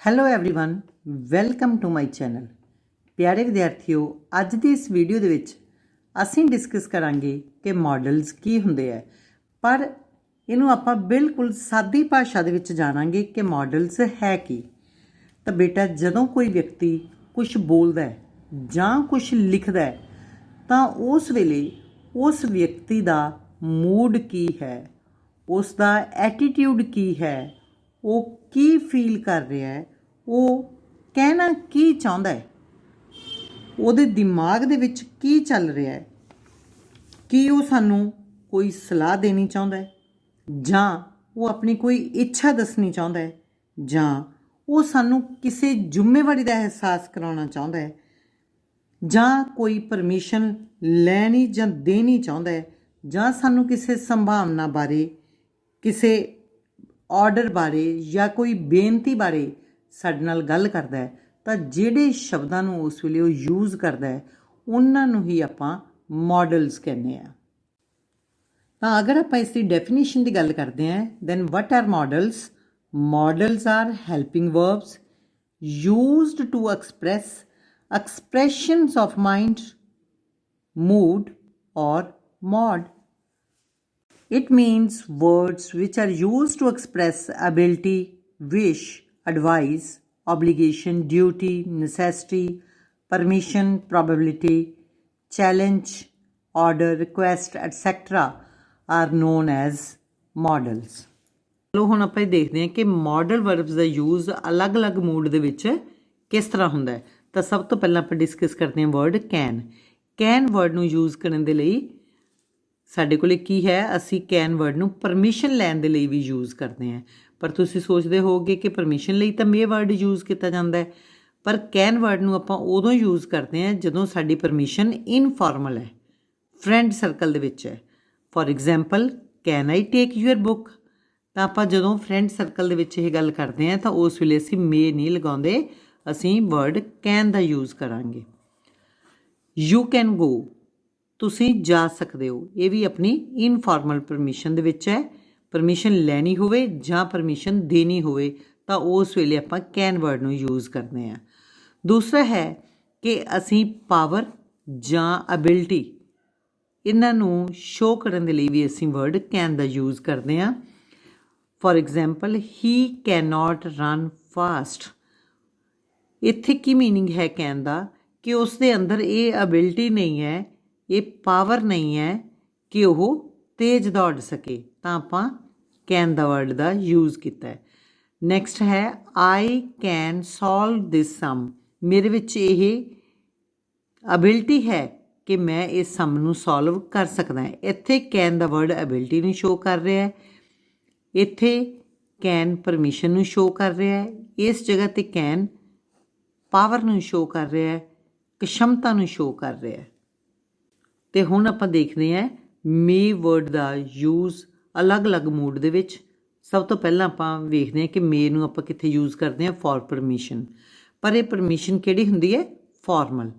Hello everyone welcome to my channel. ਪਿਆਰੇ ਵਿਦਿਆਰਥੀਓ, ਅੱਜ ਦੀ ਇਸ ਵੀਡੀਓ ਦੇ ਵਿੱਚ ਅਸੀਂ ਡਿਸਕਸ ਕਰਾਂਗੇ ਕਿ ਮਾਡਲਸ ਕੀ ਹੁੰਦੇ ਆ, ਪਰ ਇਹਨੂੰ ਆਪਾਂ ਬਿਲਕੁਲ ਸਾਦੀ ਭਾਸ਼ਾ ਦੇ ਵਿੱਚ ਜਾਣਾਂਗੇ ਕਿ ਮਾਡਲਸ ਹੈ ਕੀ। ਤਾਂ ਬੇਟਾ, ਜਦੋਂ ਕੋਈ ਵਿਅਕਤੀ ਕੁਝ ਬੋਲਦਾ ਹੈ ਜਾਂ ਕੁਝ ਲਿਖਦਾ ਹੈ ਤਾਂ ਉਸ ਵੇਲੇ ਉਸ ਵਿਅਕਤੀ ਦਾ ਮੂਡ ਕੀ ਹੈ, ਉਸ ਦਾ ਐਟੀਟਿਊਡ ਕੀ ਹੈ, ਉਹ ਕੀ ਫੀਲ ਕਰ ਰਿਹਾ ਹੈ, ਉਹ ਕਹਿਣਾ ਕੀ ਚਾਹੁੰਦਾ ਹੈ, ਉਹਦੇ ਦਿਮਾਗ ਦੇ ਵਿੱਚ ਕੀ ਚੱਲ ਰਿਹਾ ਹੈ, ਕੀ ਉਹ ਸਾਨੂੰ ਕੋਈ ਸਲਾਹ ਦੇਣੀ ਚਾਹੁੰਦਾ ਹੈ, ਜਾਂ ਉਹ ਆਪਣੀ ਕੋਈ ਇੱਛਾ ਦੱਸਣੀ ਚਾਹੁੰਦਾ ਹੈ, ਜਾਂ ਉਹ ਸਾਨੂੰ ਕਿਸੇ ਜ਼ਿੰਮੇਵਾਰੀ ਦਾ ਅਹਿਸਾਸ ਕਰਾਉਣਾ ਚਾਹੁੰਦਾ ਹੈ, ਜਾਂ ਕੋਈ ਪਰਮਿਸ਼ਨ ਲੈਣੀ ਜਾਂ ਦੇਣੀ ਚਾਹੁੰਦਾ ਹੈ, ਜਾਂ ਸਾਨੂੰ ਕਿਸੇ ਸੰਭਾਵਨਾ ਬਾਰੇ, ਕਿਸੇ ਆਰਡਰ ਬਾਰੇ ਜਾਂ ਕੋਈ ਬੇਨਤੀ ਬਾਰੇ ਸਾਡੇ ਨਾਲ ਗੱਲ ਕਰਦਾ ਹੈ, ਤਾਂ ਜਿਹੜੇ ਸ਼ਬਦਾਂ ਨੂੰ ਉਸ ਵੇਲੇ ਉਹ ਯੂਜ਼ ਕਰਦਾ ਹੈ ਉਹਨਾਂ ਨੂੰ ਹੀ ਆਪਾਂ ਮਾਡਲਸ ਕਹਿੰਦੇ ਹਾਂ। ਤਾਂ ਅਗਰ ਆਪਾਂ ਇਸ ਦੀ ਡੈਫੀਨੇਸ਼ਨ ਦੀ ਗੱਲ ਕਰਦੇ ਹਾਂ, then what are modals? Modals are helping verbs used to express expressions of mind, mood or mod. It means words which are used to express ability, wish, advice, obligation, duty, necessity, permission, probability, challenge, order, request, etc. are known as models. ਚਲੋ ਹੁਣ ਆਪਾਂ ਇਹ ਦੇਖਦੇ ਹਾਂ ਕਿ model verbs ਦਾ use ਅਲੱਗ-ਅਲੱਗ mood ਦੇ ਵਿੱਚ ਕਿਸ ਤਰ੍ਹਾਂ ਹੁੰਦਾ ਹੈ। ਤਾਂ ਸਭ ਤੋਂ ਪਹਿਲਾਂ ਆਪਾਂ ਡਿਸਕਸ ਕਰਦੇ ਹਾਂ ਵਰਡ ਕੈਨ। ਕੈਨ ਵਰਡ ਨੂੰ ਯੂਜ਼ ਕਰਨ ਦੇ ਲਈ ਸਾਡੇ ਕੋਲ ਕੀ ਹੈ? ਅਸੀਂ ਕੈਨ ਵਰਡ ਨੂੰ ਪਰਮਿਸ਼ਨ ਲੈਣ ਦੇ ਲਈ ਵੀ ਯੂਜ਼ ਕਰਦੇ ਹਾਂ। ਪਰ ਤੁਸੀਂ ਸੋਚਦੇ ਹੋਵੋਗੇ ਕਿ ਪਰਮਿਸ਼ਨ ਲਈ ਤਾਂ ਮੇ ਵਰਡ ਯੂਜ਼ ਕੀਤਾ ਜਾਂਦਾ ਹੈ, ਪਰ ਕੈਨ ਵਰਡ ਨੂੰ ਆਪਾਂ ਉਦੋਂ ਯੂਜ਼ ਕਰਦੇ ਹਾਂ ਜਦੋਂ ਸਾਡੀ ਪਰਮਿਸ਼ਨ ਇਨਫੋਰਮਲ ਹੈ, ਫਰੈਂਡ ਸਰਕਲ ਦੇ ਵਿੱਚ ਹੈ। For example, can I take your book? ਤਾਂ ਆਪਾਂ ਜਦੋਂ ਫਰੈਂਡ ਸਰਕਲ ਦੇ ਵਿੱਚ ਇਹ ਗੱਲ ਕਰਦੇ ਹਾਂ ਤਾਂ ਉਸ ਵੇਲੇ ਅਸੀਂ ਮੇ ਨਹੀਂ ਲਗਾਉਂਦੇ, ਅਸੀਂ ਵਰਡ ਕੈਨ ਦਾ ਯੂਜ਼ ਕਰਾਂਗੇ। ਯੂ ਕੈਨ ਗੋ, ਤੁਸੀਂ ਜਾ ਸਕਦੇ ਹੋ, ਇਹ ਵੀ ਆਪਣੀ ਇਨਫੋਰਮਲ ਪਰਮਿਸ਼ਨ ਦੇ ਵਿੱਚ ਹੈ। ਪਰਮਿਸ਼ਨ ਲੈਣੀ ਹੋਵੇ ਜਾਂ ਪਰਮਿਸ਼ਨ ਦੇਣੀ ਹੋਵੇ ਤਾਂ ਉਸ ਵੇਲੇ ਆਪਾਂ ਕੈਨ ਵਰਡ ਨੂੰ ਯੂਜ਼ ਕਰਦੇ ਹਾਂ। ਦੂਸਰਾ ਹੈ ਕਿ ਅਸੀਂ ਪਾਵਰ ਜਾਂ ਅਬਿਲਿਟੀ, ਇਹਨਾਂ ਨੂੰ ਸ਼ੋਅ ਕਰਨ ਦੇ ਲਈ ਵੀ ਅਸੀਂ ਵਰਡ ਕੈਨ ਦਾ ਯੂਜ਼ ਕਰਦੇ ਹਾਂ। For example, he can not run fast. ਇੱਥੇ ਕੀ ਮੀਨਿੰਗ ਹੈ ਕੈਨ ਦਾ? ਕਿ ਉਸ ਦੇ ਅੰਦਰ ਇਹ ਅਬਿਲਿਟੀ ਨਹੀਂ ਹੈ, ਇਹ ਪਾਵਰ ਨਹੀਂ ਹੈ ਕਿ ਉਹ ਤੇਜ਼ ਦੌੜ ਸਕੇ, ਤਾਂ ਆਪਾਂ ਕੈਨ ਦਾ ਵਰਡ ਦਾ ਯੂਜ਼ ਕੀਤਾ ਹੈ। ਨੈਕਸਟ ਹੈ ਆਈ ਕੈਨ ਸੋਲਵ ਦਿਸ ਸਮ। ਮੇਰੇ ਵਿੱਚ ਇਹ ਅਬਿਲਿਟੀ ਹੈ ਕਿ ਮੈਂ ਇਸ ਸਮ ਨੂੰ ਸੋਲਵ ਕਰ ਸਕਦਾ ਹਾਂ। ਇੱਥੇ ਕੈਨ ਦਾ ਵਰਡ ਅਬਿਲਿਟੀ ਨੂੰ ਸ਼ੋਅ ਕਰ ਰਿਹਾ ਹੈ, ਇੱਥੇ ਕੈਨ ਪਰਮਿਸ਼ਨ ਨੂੰ ਸ਼ੋਅ ਕਰ ਰਿਹਾ ਹੈ, ਇਸ ਜਗ੍ਹਾ 'ਤੇ ਕੈਨ ਪਾਵਰ ਨੂੰ ਸ਼ੋਅ ਕਰ ਰਿਹਾ ਹੈ, ਕਸ਼ਮਤਾ ਨੂੰ ਸ਼ੋਅ ਕਰ ਰਿਹਾ ਹੈ। ਅਤੇ ਹੁਣ ਆਪਾਂ ਦੇਖਦੇ ਹਾਂ ਮੇ ਵਰਡ ਦਾ ਯੂਜ਼ ਅਲੱਗ-ਅਲੱਗ ਮੂਡ ਦੇ ਵਿੱਚ। ਸਭ ਤੋਂ ਪਹਿਲਾਂ ਆਪਾਂ ਵੇਖਦੇ ਹਾਂ ਕਿ ਮੇ ਨੂੰ ਆਪਾਂ ਕਿੱਥੇ ਯੂਜ਼ ਕਰਦੇ ਹਾਂ? For permission. ਪਰ ਇਹ ਪਰਮਿਸ਼ਨ ਕਿਹੜੀ ਹੁੰਦੀ ਹੈ? Formal.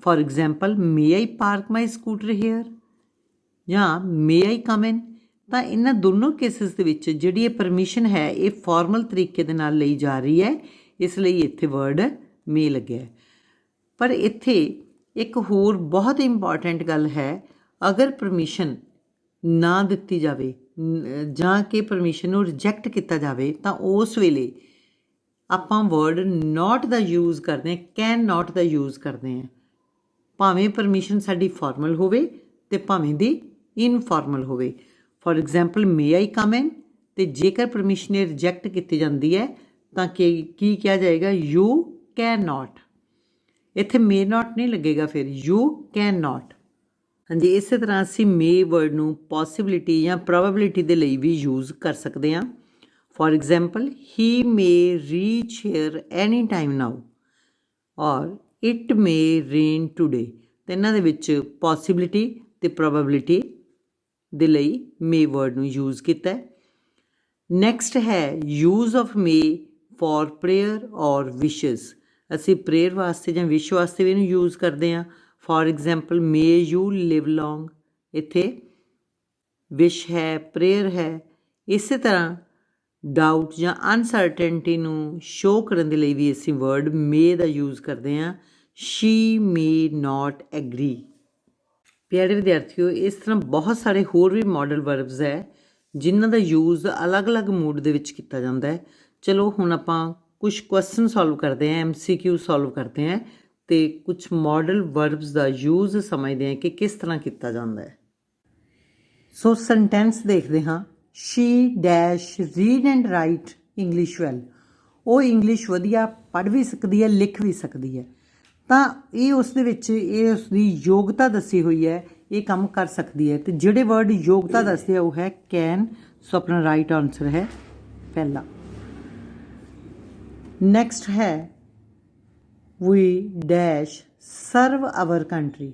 For example, may I park my scooter here, ਜਾਂ ਮੇ ਆਈ ਕਮ ਇਨ। ਤਾਂ ਇਹਨਾਂ ਦੋਨੋਂ ਕੇਸਿਸ ਦੇ ਵਿੱਚ ਜਿਹੜੀ ਇਹ ਪਰਮਿਸ਼ਨ ਹੈ ਇਹ ਫੋਰਮਲ ਤਰੀਕੇ ਦੇ ਨਾਲ ਲਈ ਜਾ ਰਹੀ ਹੈ, ਇਸ ਲਈ ਇੱਥੇ ਵਰਡ ਮੇ ਲੱਗਿਆ। ਪਰ ਇੱਥੇ ਇੱਕ ਹੋਰ ਬਹੁਤ ਇੰਪੋਰਟੈਂਟ ਗੱਲ ਹੈ, ਅਗਰ ਪਰਮਿਸ਼ਨ ਨਾ ਦਿੱਤੀ ਜਾਵੇ ਜਾਂ ਕਿ ਪਰਮਿਸ਼ਨ ਨੂੰ ਰਿਜੈਕਟ ਕੀਤਾ ਜਾਵੇ ਤਾਂ ਉਸ ਵੇਲੇ ਆਪਾਂ ਵਰਡ ਨਾਟ ਦਾ ਯੂਜ਼ ਕਰਦੇ ਹਾਂ, ਕੈਨ ਨਾਟ ਦਾ ਯੂਜ਼ ਕਰਦੇ ਹਾਂ, ਭਾਵੇਂ ਪਰਮਿਸ਼ਨ ਸਾਡੀ ਫਾਰਮਲ ਹੋਵੇ ਅਤੇ ਭਾਵੇਂ ਦੀ ਇਨਫੋਰਮਲ ਹੋਵੇ। ਫੋਰ ਐਗਜ਼ਾਮਪਲ, ਮੇ ਆਈ ਕਮ ਇਨ, ਅਤੇ ਜੇਕਰ ਪਰਮਿਸ਼ਨ ਇਹ ਰਿਜੈਕਟ ਕੀਤੀ ਜਾਂਦੀ ਹੈ ਤਾਂ ਕੀ ਕਿਹਾ ਜਾਏਗਾ? You can not. ਇੱਥੇ ਮੇ ਨਾਟ ਨਹੀਂ ਲੱਗੇਗਾ, ਫਿਰ ਯੂ ਕੈਨ ਨਾਟ। ਹਾਂਜੀ, ਇਸੇ ਤਰ੍ਹਾਂ ਅਸੀਂ ਮੇ ਵਰਡ ਨੂੰ ਪੋਸੀਬਿਲਿਟੀ ਜਾਂ ਪ੍ਰੋਬੇਬਿਲਿਟੀ ਦੇ ਲਈ ਵੀ ਯੂਜ਼ ਕਰ ਸਕਦੇ ਹਾਂ। For example, he may reach here any time now, or it may rain today. ਅਤੇ ਇਹਨਾਂ ਦੇ ਵਿੱਚ ਪੋਸੀਬਿਲਿਟੀ ਅਤੇ ਪ੍ਰੋਬੇਬਿਲਿਟੀ ਦੇ ਲਈ ਮੇ ਵਰਡ ਨੂੰ ਯੂਜ਼ ਕੀਤਾ। ਨੈਕਸਟ ਹੈ use of may for prayer or wishes. ਅਸੀਂ ਪ੍ਰੇਅਰ ਵਾਸਤੇ ਜਾਂ ਵਿਸ਼ ਵਾਸਤੇ ਵੀ ਇਹਨੂੰ ਯੂਜ਼ ਕਰਦੇ ਹਾਂ। For example, may you live long, ਇੱਥੇ ਵਿਸ਼ ਹੈ, ਪ੍ਰੇਅਰ ਹੈ। ਇਸੇ ਤਰ੍ਹਾਂ ਡਾਊਟ ਜਾਂ ਅਨਸਰਟਨਟੀ ਨੂੰ ਸ਼ੋ ਕਰਨ ਦੇ ਲਈ ਵੀ ਅਸੀਂ ਵਰਡ ਮੇ ਦਾ ਯੂਜ਼ ਕਰਦੇ ਹਾਂ। ਸ਼ੀ ਮੇ ਨਾਟ ਐਗਰੀ। ਪਿਆਰੇ ਵਿਦਿਆਰਥੀਓ, ਇਸ ਤਰ੍ਹਾਂ ਬਹੁਤ ਸਾਰੇ ਹੋਰ ਵੀ ਮਾਡਲ ਵਰਬਸ ਹੈ ਜਿਨ੍ਹਾਂ ਦਾ ਯੂਜ਼ ਅਲੱਗ-ਅਲੱਗ ਮੂਡ ਦੇ ਵਿੱਚ ਕੀਤਾ ਜਾਂਦਾ ਹੈ। ਚਲੋ ਹੁਣ ਆਪਾਂ ਕੁਝ ਕੁਐਸਚਨ ਸੋਲਵ ਕਰਦੇ ਹਾਂ, MCQ ਸੋਲਵ ਕਰਦੇ ਹਾਂ ਅਤੇ ਕੁਝ ਮਾਡਲ ਵਰਬਸ ਦਾ ਯੂਜ਼ ਸਮਝਦੇ ਹਾਂ ਕਿ ਕਿਸ ਤਰ੍ਹਾਂ ਕੀਤਾ ਜਾਂਦਾ ਹੈ। ਸੋ ਸੈਂਟੈਂਸ ਦੇਖਦੇ ਹਾਂ। She dash read and write English well. ਉਹ ਇੰਗਲਿਸ਼ ਵਧੀਆ ਪੜ੍ਹ ਵੀ ਸਕਦੀ ਹੈ, ਲਿਖ ਵੀ ਸਕਦੀ ਹੈ। ਤਾਂ ਇਹ ਉਸ ਦੇ ਵਿੱਚ ਇਹ ਉਸਦੀ ਯੋਗਤਾ ਦੱਸੀ ਹੋਈ ਹੈ, ਇਹ ਕੰਮ ਕਰ ਸਕਦੀ ਹੈ। ਅਤੇ ਜਿਹੜੇ ਵਰਡ ਯੋਗਤਾ ਦੱਸਦੇ ਆ ਉਹ ਹੈ ਕੈਨ। ਸੋ ਆਪਣਾ ਰਾਈਟ ਆਨਸਰ ਹੈ ਪਹਿਲਾ। ਨੈਕਸਟ ਹੈ ਵੀ ਡੈਸ਼ ਸਰਵ ਆਵਰ ਕੰਟਰੀ।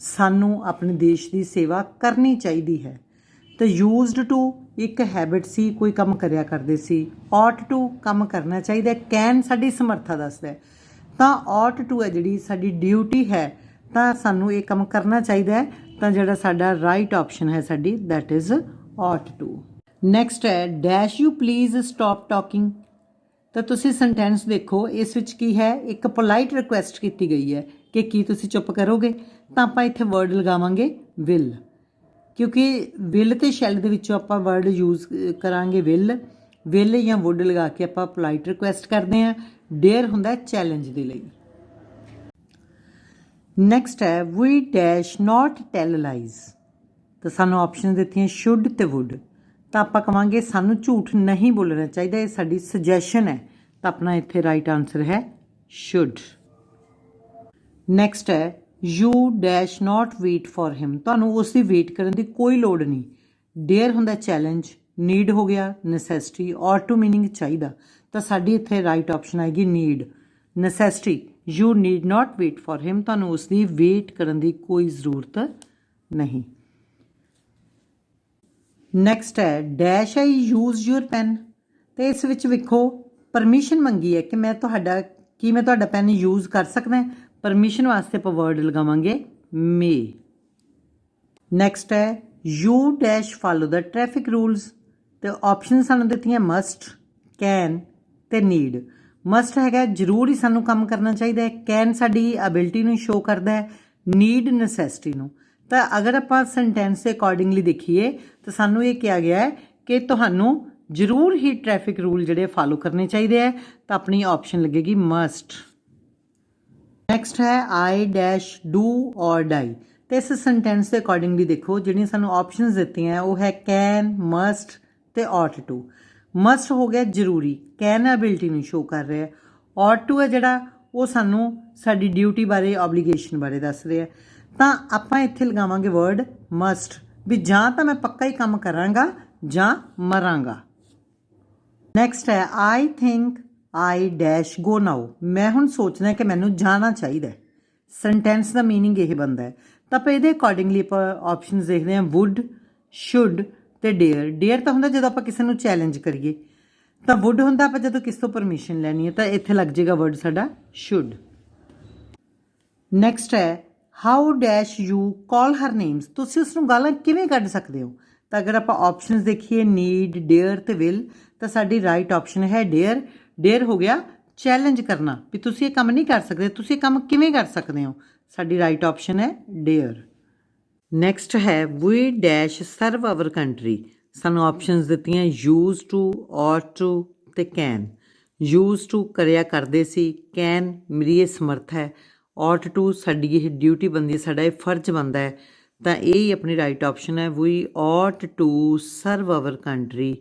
ਸਾਨੂੰ ਆਪਣੇ ਦੇਸ਼ ਦੀ ਸੇਵਾ ਕਰਨੀ ਚਾਹੀਦੀ ਹੈ। ਅਤੇ ਯੂਜ਼ਡ ਟੂ ਇੱਕ ਹੈਬਿਟ ਸੀ, ਕੋਈ ਕੰਮ ਕਰਿਆ ਕਰਦੇ ਸੀ। ਔਟ ਟੂ ਕੰਮ ਕਰਨਾ ਚਾਹੀਦਾ। ਕੈਨ ਸਾਡੀ ਸਮਰੱਥਾ ਦੱਸਦਾ ਹੈ। ਤਾਂ ਔਟ ਟੂ ਹੈ ਜਿਹੜੀ ਸਾਡੀ ਡਿਊਟੀ ਹੈ, ਤਾਂ ਸਾਨੂੰ ਇਹ ਕੰਮ ਕਰਨਾ ਚਾਹੀਦਾ ਹੈ। ਤਾਂ ਜਿਹੜਾ ਸਾਡਾ ਰਾਈਟ ਆਪਸ਼ਨ ਹੈ ਸਾਡੀ that is ought to. Next ਹੈ dash you please stop talking. ਤਾਂ ਤੁਸੀਂ ਸੈਂਟੈਂਸ ਦੇਖੋ, ਇਸ ਵਿੱਚ ਕੀ ਹੈ, ਇੱਕ ਪੋਲਾਈਟ ਰਿਕੁਐਸਟ ਕੀਤੀ ਗਈ ਹੈ ਕਿ ਕੀ ਤੁਸੀਂ ਚੁੱਪ ਕਰੋਗੇ। ਤਾਂ ਆਪਾਂ ਇੱਥੇ ਵਰਡ ਲਗਾਵਾਂਗੇ ਵਿਲ, ਕਿਉਂਕਿ ਵਿਲ ਅਤੇ ਸ਼ੈਲ ਦੇ ਵਿੱਚੋਂ ਆਪਾਂ ਵਰਡ ਯੂਜ਼ ਕਰਾਂਗੇ ਵਿਲ ਜਾਂ ਵੁੱਡ ਲਗਾ ਕੇ ਆਪਾਂ ਪੋਲਾਈਟ ਰਿਕੁਐਸਟ ਕਰਦੇ ਹਾਂ। ਡੇਅਰ ਹੁੰਦਾ ਚੈਲੰਜ ਦੇ ਲਈ। ਨੈਕਸਟ ਹੈ ਵੀ ਡੈਸ਼ ਨਾਟ ਟੈਲ ਲਾਈਜ਼। ਤਾਂ ਸਾਨੂੰ ਆਪਸ਼ਨ ਦਿੱਤੀਆਂ ਸ਼ੁੱਡ ਅਤੇ ਵੁੱਡ। ਤਾਂ ਆਪਾਂ ਕਹਾਂਗੇ ਸਾਨੂੰ ਝੂਠ ਨਹੀਂ ਬੋਲਣਾ ਚਾਹੀਦਾ, ਇਹ ਸਾਡੀ ਸੁਜੈਸ਼ਨ ਹੈ। ਤਾਂ ਆਪਣਾ ਇੱਥੇ ਰਾਈਟ ਆਨਸਰ ਹੈ ਸ਼ੁੱਡ। ਨੈਕਸਟ ਹੈ you dash not wait for him. ਤੁਹਾਨੂੰ ਉਸ ਦੀ ਵੇਟ ਕਰਨ ਦੀ ਕੋਈ ਲੋੜ ਨਹੀਂ। ਡੇਅਰ ਹੁੰਦਾ ਚੈਲੰਜ, ਨੀਡ ਹੋ ਗਿਆ ਨੈਸੈਸਿਟੀ, ਔਰ ਟੂ ਮੀਨਿੰਗ ਚਾਹੀਦਾ। ਤਾਂ ਸਾਡੀ ਇੱਥੇ ਰਾਈਟ ਆਪਸ਼ਨ ਆਏਗੀ need. Necessity you need not wait for him. ਤੁਹਾਨੂੰ ਉਸ ਦੀ ਵੇਟ ਕਰਨ ਦੀ ਕੋਈ ਜ਼ਰੂਰਤ ਨਹੀਂ। ਨੈਕਸਟ ਹੈ dash I use your pen. ਅਤੇ ਇਸ ਵਿੱਚ ਵੇਖੋ ਪਰਮਿਸ਼ਨ ਮੰਗੀ ਹੈ ਕਿ ਮੈਂ ਤੁਹਾਡਾ ਪੈਨ ਯੂਜ਼ ਕਰ ਸਕਦਾ। ਪਰਮਿਸ਼ਨ ਵਾਸਤੇ ਆਪਾਂ ਵਰਡ ਲਗਾਵਾਂਗੇ ਮੇ। ਨੈਕਸਟ ਹੈ you dash follow the traffic rules. ਅਤੇ ਆਪਸ਼ਨ ਸਾਨੂੰ ਦਿੱਤੀਆਂ ਮਸਟ, ਕੈਨ ਅਤੇ ਨੀਡ। ਮਸਟ ਹੈਗਾ ਜ਼ਰੂਰ ਹੀ ਸਾਨੂੰ ਕੰਮ ਕਰਨਾ ਚਾਹੀਦਾ ਹੈ। ਕੈਨ ਸਾਡੀ ਐਬਿਲਿਟੀ ਨੂੰ ਸ਼ੋ ਕਰਦਾ ਹੈ, ਨੀਡ ਨੈਸੈਸਿਟੀ ਨੂੰ। ਤਾਂ ਅਗਰ ਆਪਾਂ ਸੈਂਟੈਂਸ ਦੇ ਅਕੋਰਡਿੰਗਲੀ ਦੇਖੀਏ ਤਾਂ ਸਾਨੂੰ ਇਹ ਕਿਹਾ ਗਿਆ ਹੈ ਕਿ ਤੁਹਾਨੂੰ ਜ਼ਰੂਰ ਹੀ ਟ੍ਰੈਫਿਕ ਰੂਲ ਜਿਹੜੇ ਫਾਲੋ ਕਰਨੇ ਚਾਹੀਦੇ ਹੈ। ਤਾਂ ਆਪਣੀ ਆਪਸ਼ਨ ਲੱਗੇਗੀ ਮਸਟ। ਨੈਕਸਟ ਹੈ ਆਈ ਡੈਸ਼ ਡੂ ਔਰ ਡਾਈ। ਅਤੇ ਇਸ ਸੈਂਟੈਂਸ ਦੇ ਅਕੋਰਡਿੰਗਲੀ ਦੇਖੋ ਜਿਹੜੀਆਂ ਸਾਨੂੰ ਆਪਸ਼ਨਸ ਦਿੱਤੀਆਂ ਉਹ ਹੈ ਕੈਨ, ਮਸਟ ਅਤੇ ਔਟ ਟੂ। ਮਸਟ ਹੋ ਗਿਆ ਜ਼ਰੂਰੀ, ਕੈਨ ਐਬਿਲਿਟੀ ਨੂੰ ਸ਼ੋ ਕਰ ਰਿਹਾ। ਔਟ ਟੂ ਹੈ ਜਿਹੜਾ ਉਹ ਸਾਨੂੰ ਸਾਡੀ ਡਿਊਟੀ ਬਾਰੇ, ਆਬਲੀਗੇਸ਼ਨ ਬਾਰੇ ਦੱਸ ਰਿਹਾ। ਤਾਂ ਆਪਾਂ ਇੱਥੇ ਲਗਾਵਾਂਗੇ ਵਰਡ ਮਸਟ, ਵੀ ਜਾਂ ਤਾਂ ਮੈਂ ਪੱਕਾ ਹੀ ਕੰਮ ਕਰਾਂਗਾ ਜਾਂ ਮਰਾਂਗਾ। ਨੈਕਸਟ ਹੈ ਆਈ ਥਿੰਕ ਆਈ ਡੈਸ਼ ਗੋ ਨਾਓ। ਮੈਂ ਹੁਣ ਸੋਚਦਾ ਕਿ ਮੈਨੂੰ ਜਾਣਾ ਚਾਹੀਦਾ। ਸੈਂਟੈਂਸ ਦਾ ਮੀਨਿੰਗ ਇਹ ਬਣਦਾ ਹੈ। ਤਾਂ ਆਪਾਂ ਇਹਦੇ ਅਕੋਰਡਿੰਗਲੀ ਆਪਾਂ ਆਪਸ਼ਨਸ ਦੇਖਦੇ ਹਾਂ ਵੁੱਡ, ਸ਼ੁੱਡ ਅਤੇ ਡੇਅਰ। ਡੇਅਰ ਤਾਂ ਹੁੰਦਾ ਜਦੋਂ ਆਪਾਂ ਕਿਸੇ ਨੂੰ ਚੈਲੰਜ ਕਰੀਏ। ਤਾਂ ਵੁੱਡ ਹੁੰਦਾ ਆਪਾਂ ਜਦੋਂ ਕਿਸੇ ਤੋਂ ਪਰਮਿਸ਼ਨ ਲੈਣੀ ਹੈ। ਤਾਂ ਇੱਥੇ ਲੱਗ ਜਾਏਗਾ ਵਰਡ ਸਾਡਾ ਸ਼ੁੱਡ। ਨੈਕਸਟ ਹੈ how dash you call her names. ਤੁਸੀਂ ਉਸ ਨੂੰ ਗਾਲਾਂ ਕਿਵੇਂ ਕੱਢ ਸਕਦੇ ਹੋ। ਤਾਂ ਅਗਰ ਆਪਾਂ ਆਪਸ਼ਨਸ ਦੇਖੀਏ ਨੀਡ, ਡੇਅਰ ਅਤੇ ਵਿਲ, ਤਾਂ ਸਾਡੀ ਰਾਈਟ ਆਪਸ਼ਨ ਹੈ ਡੇਅਰ। ਡੇਅਰ ਹੋ ਗਿਆ ਚੈਲੰਜ ਕਰਨਾ, ਵੀ ਤੁਸੀਂ ਇਹ ਕੰਮ ਨਹੀਂ ਕਰ ਸਕਦੇ, ਤੁਸੀਂ ਇਹ ਕੰਮ ਕਿਵੇਂ ਕਰ ਸਕਦੇ ਹੋ। ਸਾਡੀ ਰਾਈਟ ਆਪਸ਼ਨ ਹੈ ਡੇਅਰ। ਨੈਕਸਟ ਹੈ ਵੀ ਡੈਸ਼ ਸਰਵ ਆਵਰ ਕੰਟਰੀ। ਸਾਨੂੰ ਆਪਸ਼ਨਸ ਦਿੱਤੀਆਂ ਯੂਜ਼ ਟੂ, ਔਟ ਟੂ ਅਤੇ ਕੈਨ। ਯੂਜ਼ ਟੂ ਕਰਿਆ ਕਰਦੇ ਸੀ, ਕੈਨ ਮੇਰੀ ਇਹ ਸਮਰਥ ਹੈ, ਔਟ ਟੂ ਸਾਡੀ ਇਹ ਡਿਊਟੀ ਬਣਦੀ ਹੈ, ਸਾਡਾ ਇਹ ਫਰਜ਼ ਬਣਦਾ ਹੈ। ਤਾਂ ਇਹ ਹੀ ਆਪਣੀ ਰਾਈਟ ਆਪਸ਼ਨ ਹੈ we ought to serve our country